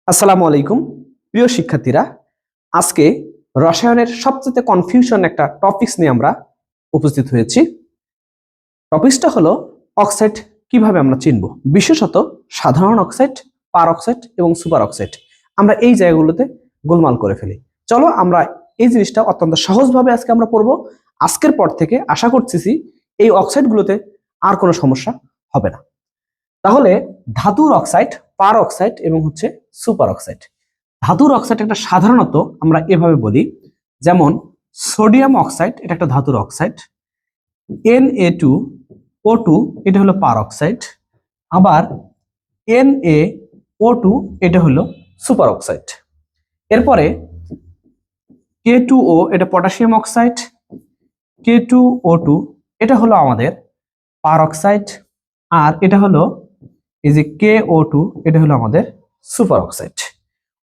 আসসালামু আলাইকুম প্রিয় শিক্ষার্থীরা। আজকে রসায়নের সবচেয়ে কনফিউশন একটা টপিকস নিয়ে আমরা উপস্থিত হয়েছি। টপিকসটা হলো অক্সাইড কিভাবে আমরা চিনব, বিশেষত সাধারণ অক্সাইড, পার অক্সাইড এবং সুপার অক্সাইড। আমরা এই জায়গাগুলোতে গোলমাল করে ফেলি। চলো আমরা এই জিনিসটা অত্যন্ত সহজভাবে আজকে আমরা পড়ব। আজকের পর থেকে আশা করতেছি এই অক্সাইডগুলোতে আর কোনো সমস্যা হবে না। তাহলে ধাতুর অক্সাইড, পার অক্সাইড এবং সুপার অক্সাইড। ধাতুর অক্সাইড একটা সাধারণত আমরা এভাবে বলি, যেমন সোডিয়াম অক্সাইড এটা একটা ধাতুর অক্সাইড, Na2O2 এটা হলো পার অক্সাইড, আবার Na O2 এটা হলো সুপার অক্সাইড। এরপরে K2O এটা পটাশিয়াম অক্সাইড, K2O2 এটা হলো আমাদের পার অক্সাইড, আর এটা হলো এই যে KO2 এটা হলো আমাদের সুপার অক্সাইড।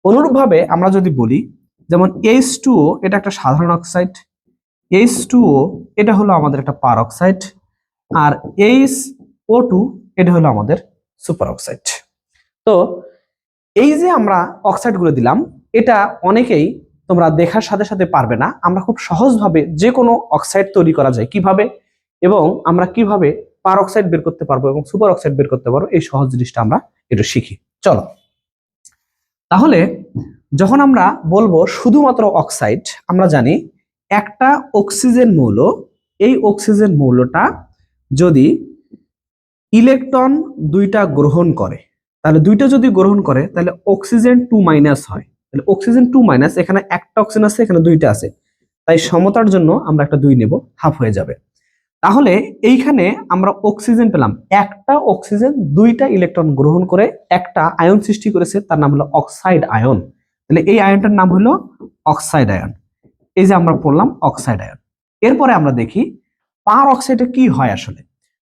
অনুরূপভাবে আমরা যদি বলি, যেমন H2O এটা একটা সাধারণ অক্সাইড, H2O এটা হলো আমাদের একটা পার অক্সাইড, আর HO2 এটা হলো আমাদের সুপার অক্সাইড। তো এই যে আমরা অক্সাইডগুলো দিলাম, এটা অনেকেই তোমরা দেখার সাথে সাথে পারবে না। আমরা খুব সহজভাবে যে কোনো অক্সাইড তৈরি করা যায় কিভাবে, এবং আমরা কিভাবে পার অক্সাইড বের করতে পারবো এবং সুপার অক্সাইড বের করতে পারবো, এই সহজ জিনিসটা আমরা একটু শিখি। চলো তাহলে যখন আমরা বলবো শুধুমাত্র অক্সাইড, আমরা জানি একটা অক্সিজেন মৌল, এই অক্সিজেন মৌলটা যদি ইলেকট্রন দুইটা গ্রহণ করে, তাহলে দুইটা যদি গ্রহণ করে তাহলে অক্সিজেন 2- হয়। তাহলে অক্সিজেন 2- এখানে একটা অক্সিজেন আছে, এখানে দুইটা আছে, তাই সমতার জন্য আমরা একটা 2 নেব, হাফ হয়ে যাবে। তাহলে এইখানে আমরা অক্সিজেন পেলাম, একটা অক্সিজেন দুইটা ইলেকট্রন গ্রহণ করে একটা আয়ন সৃষ্টি করেছে, তার নাম হলো অক্সাইড আয়ন। তাহলে এই আয়নটার নাম হলো অক্সাইড আয়ন। এই যে আমরা পড়লাম অক্সাইড আয়ন। এরপরে আমরা দেখি পার অক্সাইডে কি হয় আসলে।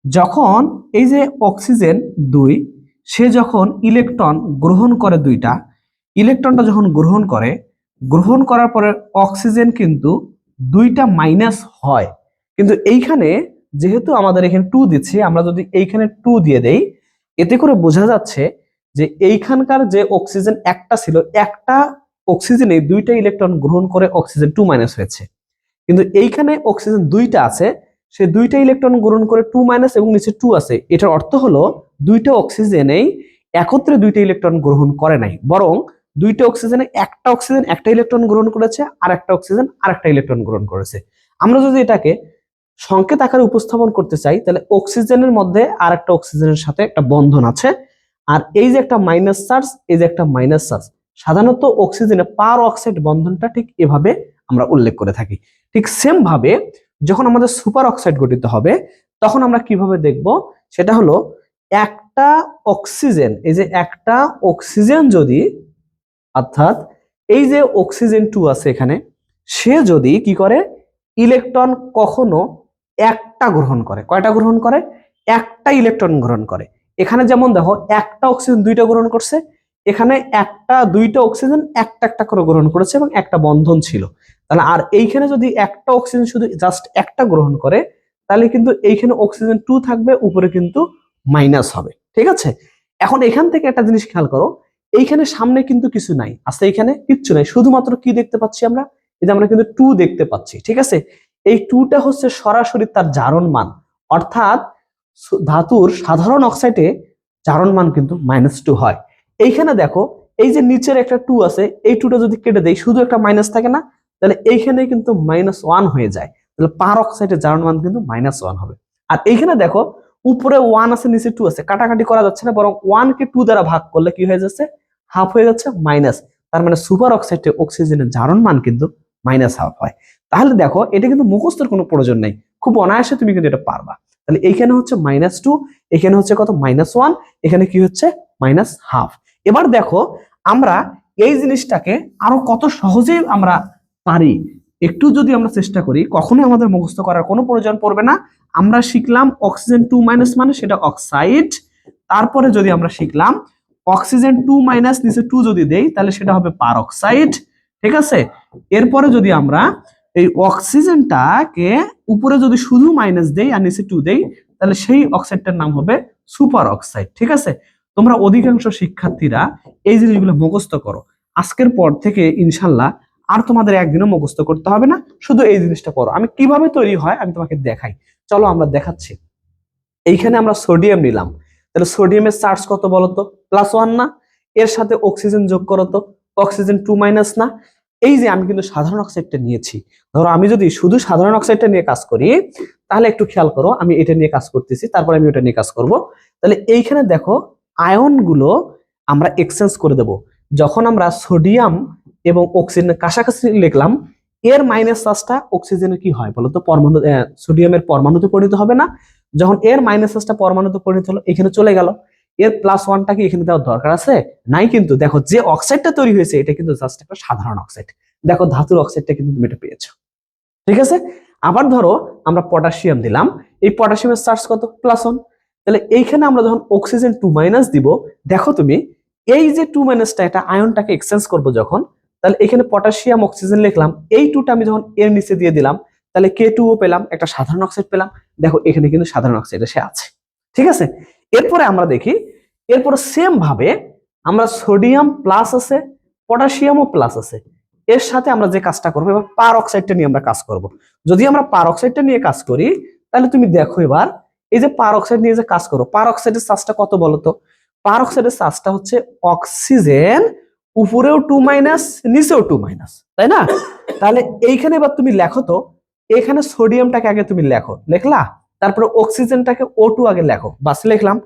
যখন এই যে অক্সিজেন 2 সে যখন ইলেকট্রন গ্রহণ করে, দুইটা ইলেকট্রনটা যখন গ্রহণ করার পরে অক্সিজেন কিন্তু দুইটা মাইনাস হয়, কিন্তু এইখানে যেহেতু আমাদের এখানে 2 দিচ্ছে, আমরা যদি এইখানে 2 দিয়ে দেই, এতে করে বোঝা যাচ্ছে যে এইখানকার যে অক্সিজেন একটা ছিল, একটা অক্সিজেনে দুইটা ইলেকট্রন গ্রহণ করে অক্সিজেন 2- হয়েছে, কিন্তু এইখানে অক্সিজেন দুইটা আছে, সে দুইটা ইলেকট্রন গ্রহণ করে 2- এবং নিচে 2 আছে। এটার অর্থ হলো দুইটা অক্সিজেনেই একত্রে দুইটা ইলেকট্রন গ্রহণ করে নাই, বরং দুইটা অক্সিজেনে একটা অক্সিজেন একটা ইলেকট্রন গ্রহণ করেছে, আর একটা অক্সিজেন আরেকটা ইলেকট্রন গ্রহণ করেছে। আমরা যদি এটাকে সংকেত আকারে উপস্থাপন করতে চাই, তাহলে অক্সিজেনের মধ্যে আর একটা অক্সিজেনের সাথে একটা বন্ধন আছে, আর এই যে একটা মাইনাস চার্জ, এই যে একটা মাইনাস চার্জ, সাধারণত অক্সিজেনে পার অক্সাইড বন্ধনটা ঠিক এভাবে আমরা উল্লেখ করে থাকি। ঠিক সেম ভাবে যখন আমাদের সুপার অক্সাইড গঠিত হবে, তখন আমরা কিভাবে দেখব, সেটা হলো একটা অক্সিজেন, এই যে একটা অক্সিজেন যদি, অর্থাৎ এই যে অক্সিজেন 2 আছে এখানে, সে যদি কি করে, ইলেকট্রন কখনো একটা গ্রহণ করে, কয়টা গ্রহণ করে, একটা ইলেকট্রন গ্রহণ করে। এখানে যেমন দেখো একটা অক্সিজেন দুইটা গ্রহণ করছে, এখানে একটা দুইটা অক্সিজেন একটা একটা করে গ্রহণ করেছে এবং একটা বন্ধন ছিল। তাহলে আর এইখানে যদি একটা অক্সিজেন শুধু জাস্ট একটা গ্রহণ করে, তাহলে কিন্তু এইখানে অক্সিজেন 2 থাকবে, উপরে কিন্তু মাইনাস হবে। ঠিক আছে, এখন এখান থেকে একটা জিনিস খেয়াল করো, এইখানে সামনে কিন্তু কিছু নাই, আচ্ছা এখানে কিচ্ছু নাই, শুধুমাত্র কি দেখতে পাচ্ছি আমরা, এই যে আমরা কিন্তু 2 দেখতে পাচ্ছি। ঠিক আছে, এই 2টা হচ্ছে সরাসরি তার জারণ মান, অর্থাৎ ধাতুর সাধারণ অক্সাইডে জারণ মান কিন্তু -2 হয়। এইখানে দেখো এই যে নিচের একটা 2 আছে, এই 2টা যদি কেটে দেই, শুধু একটা মাইনাস থাকে না, তাহলে এইখানে কিন্তু -1 হয়ে যায়, তাহলে পার অক্সাইডের জারণ মান কিন্তু -1 হবে। আর এইখানে দেখো উপরে 1 আছে, নিচে 2 আছে, কাটাকাটি করা যাচ্ছে না, বরং 1 কে 2 দ্বারা ভাগ করলে কি হয়ে যাচ্ছে, হাফ হয়ে যাচ্ছে, মাইনাস। তার মানে সুপার অক্সাইডে অক্সিজেনের জারণ মান কিন্তু -1/2 হয়। তাহলে দেখো এটা কিন্তু মুখস্থের কোনো প্রয়োজন নেই, খুব অনায়াসে তুমি কিন্তু এটা পারবা। তাহলে এইখানে হচ্ছে -2, এখানে হচ্ছে কত, -1, এখানে কি হচ্ছে -1/2। এবার দেখো আমরা এই জিনিসটাকে আরো কত সহজেই আমরা পারি, একটু যদি আমরা চেষ্টা করি, কখনোই আমাদের মুখস্থ করার কোনো প্রয়োজন পড়বে না। আমরা শিখলাম অক্সিজেন 2- মানে সেটা অক্সাইড, তারপরে যদি আমরা শিখলাম অক্সিজেন 2- নিচে 2 যদি দেই, তাহলে সেটা হবে পার অক্সাইড। ঠিক আছে, এরপরে যদি আমরা এই অক্সিজেনটাকে উপরে যদি শুধু মাইনাস দেই আর নিচে 2 দেই, তাহলে সেই অক্সাইডটার নাম হবে সুপার অক্সাইড। ঠিক আছে, তোমরা অধিকাংশ শিক্ষার্থীরা এই জিনিসগুলো মুখস্থ করো। আজকের পর থেকে ইনশাল্লাহ আর তোমাদের একদিনও মুখস্থ করতে হবে না, শুধু এই জিনিসটা করো। আমি কিভাবে তৈরি হয় আমি তোমাকে দেখাই, চলো আমরা দেখাচ্ছি। এইখানে আমরা সোডিয়াম নিলাম, তাহলে সোডিয়ামের চার্জ কত বলতো? +1 না? এর সাথে অক্সিজেন যোগ করো তো, অক্সিজেন 2- না? এই যে আমি কিন্তু সাধারণ অক্সাইডটা নিয়েছি, ধরো আমি যদি শুধু সাধারণ অক্সাইডটা নিয়ে কাজ করি, তাহলে একটু খেয়াল করো, আমি এটা নিয়ে কাজ করতেছি, তারপর আমি ওটা নিয়ে কাজ করব। তাহলে এইখানে দেখো আয়ন গুলো আমরা এক্সচেঞ্জ করে দেব। যখন আমরা সোডিয়াম এবং অক্সিজেনের কাছাকাছি লিখলাম, এর মাইনাস চার্জটা অক্সিজেনের কি হয় বলতো? পরমাণু, সোডিয়ামের পরমাণুতে পরিণত হবে না? যখন এর মাইনাস চার্জটা পরমাণুতে পরিণত হলো, এখানে চলে গেল। এর +1টা কি এখানে দেওয়ার দরকার আছে? নাই। কিন্তু দেখো যে অক্সাইডটা তৈরি হয়েছে এটা কিন্তু জাস্ট একটা সাধারণ অক্সাইড। দেখো ধাতুর অক্সাইডটা কিন্তু তুমি এটা পেয়েছো, ঠিক আছে। আবার ধরো আমরা পটাশিয়াম দিলাম, এই পটাশিয়ামের চার্জ কত? +1। তাহলে এইখানে আমরা যখন অক্সিজেন 2- দিব, দেখো তুমি এই যে 2- এটা আয়নটাকে এক্সচেঞ্জ করব যখন, তাহলে এখানে পটাশিয়াম অক্সিজেন লিখলাম, এই 2টা আমি যখন এর নিচে দিয়ে দিলাম, তাহলে K2O পেলাম, একটা সাধারণ অক্সাইড পেলাম। দেখো এখানে কিন্তু সাধারণ অক্সাইড এসে আছে, ঠিক আছে। এরপরে আমরা দেখি, এরপরে সেম ভাবে আমরা সোডিয়াম প্লাস আছে, পটাশিয়ামও প্লাস আছে, এর সাথে আমরা যে কাজটা করবো এবার পার অক্সাইডটা নিয়ে আমরা কাজ করব। যদি আমরা পার অক্সাইডটা নিয়ে কাজ করি, তাহলে তুমি দেখো এবার এই যে পার অক্সাইড নিয়ে যে কাজ করো, পার অক্সাইডের চার্জটা কত বলতো? পার অক্সাইডের চার্জটা হচ্ছে অক্সিজেন উপরেও 2- নিচেও 2-, তাই না? তাহলে এইখানে এবার তুমি লেখো তো, এখানে সোডিয়ামটাকে আগে তুমি লেখো, লিখলা, তারপরে অক্সিজেনটাকে O2 আগে লেখো, বাস লিখলাম।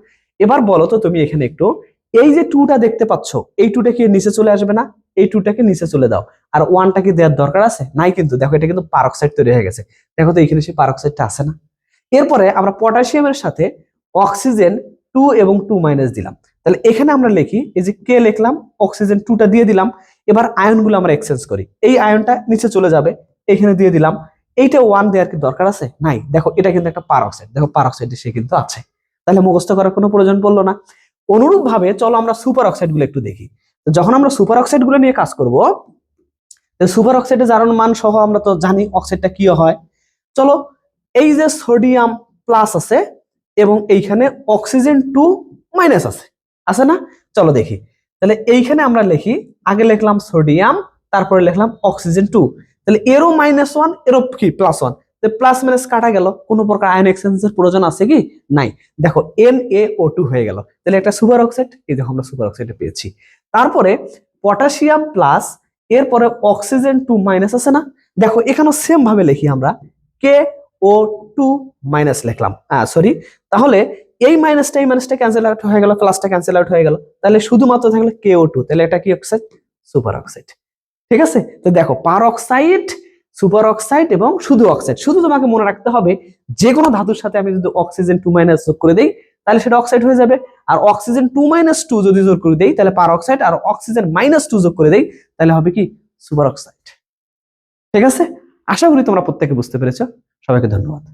এবার বলো তো তুমি এখানে একটু, এই যে 2টা দেখতে পাচ্ছ, এই 2টা কি নিচে চলে আসবে না? এই 2টাকে নিচে চলে দাও। আর 1টা কি দেওয়ার দরকার আছে? নাই। কিন্তু দেখো এটা কিন্তু পারঅক্সাইড তৈরি হয়ে গেছে, দেখো তো এখানে সেই পারঅক্সাইডটা আছে না? এরপরে আমরা পটাশিয়ামের সাথে অক্সিজেন 2 এবং 2- দিলাম, তাহলে এখানে আমরা লিখি এই যে কে লিখলাম, অক্সিজেন 2টা দিয়ে দিলাম। এবার আয়নগুলো আমরা এক্সচেঞ্জ করি, এই আয়নটা নিচে চলে যাবে, এখানে দিয়ে দিলাম। এইটা 1 দেওয়ার কি দরকার আছে? নাই। দেখো এটা কিন্তু একটা পারঅক্সাইড, দেখো পারঅক্সাইড সে কিন্তু আছে, তাহলে মুখস্থ করার কোনো প্রয়োজন পড়লো না। অনুরূপ ভাবে চলো আমরা সুপার অক্সাইড গুলো একটু দেখি। যখন আমরা সুপার অক্সাইড গুলো নিয়ে কাজ করব, সুপার অক্সাইডের জারণ মান সহ আমরা তো জানি অক্সাইডটা কি হয়। চলো, এই যে সোডিয়াম প্লাস আছে এবং এইখানে অক্সিজেন 2- আছে না? চলো দেখি। তাহলে এইখানে আমরা লিখি, আগে লিখলাম সোডিয়াম, তারপরে লিখলাম অক্সিজেন 2, তাহলে এরও -1 এরও কি +1, প্লাস মাইনাস কাটা গেল, কোনো প্রকার আয়ন এক্সচেঞ্জের প্রয়োজন আছে কি? নাই। দেখো NaO2 হয়ে গেল, তাহলে একটা সুপার অক্সাইড, এই দেখো আমরা সুপার অক্সাইড পেয়েছি। তারপরে পটাশিয়াম প্লাস, এরপরে অক্সিজেন 2- আছে না? দেখো এখানেও সেম ভাবে লিখি আমরা, KO2- লিখলাম, সরি, তাহলে এই মাইনাসটা এই মাইনাসটা ক্যান্সেল আউট হয়ে গেল, প্লাসটা ক্যান্সেল আউট হয়ে গেল, তাহলে শুধুমাত্র থাকলো KO2, তাহলে এটা কি অক্সাইড? সুপার অক্সাইড, ঠিক আছে। তো দেখো পার অক্সাইড, সুপার অক্সাইড এবং শুধু অক্সাইড, শুধু তোমাকে মনে রাখতে হবে যে কোনো ধাতুর সাথে আমি যদি অক্সিজেন 2- যোগ করে দেই তাহলে সেটা অক্সাইড হয়ে যাবে, আর অক্সিজেন 2- যদি যোগ করে দেই তাহলে পার অক্সাইড, আর অক্সিজেন -2 যোগ করে দেই তাহলে হবে কি? সুপার অক্সাইড, ঠিক আছে। আশা করি তোমরা প্রত্যেকে বুঝতে পেরেছো। সবাইকে ধন্যবাদ।